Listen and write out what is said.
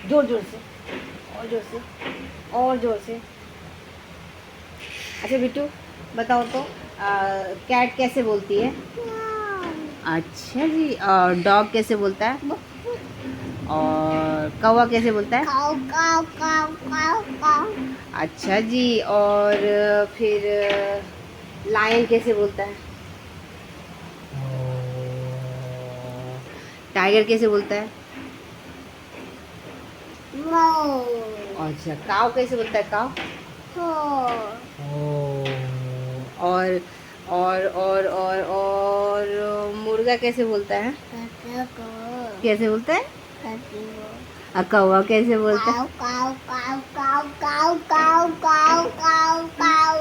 जोर जोर से, और जोर से, और जोर से। अच्छा बिट्टू बताओ तो कैट कैसे बोलती है? अच्छा जी, और डॉग कैसे बोलता है? और कौवा कैसे बोलता है? काऊ काऊ काऊ काऊ काऊ। अच्छा जी, और फिर लायन कैसे बोलता है? टाइगर कैसे बोलता है? नो। अच्छा, काव कैसे बोलता है? काव। हो। और और मुर्गा कैसे बोलता है? काका को। कैसे बोलता है? काकी को। कौवा कैसे बोलता है? काऊ काऊ काऊ काऊ काऊ काऊ काऊ काऊ काऊ।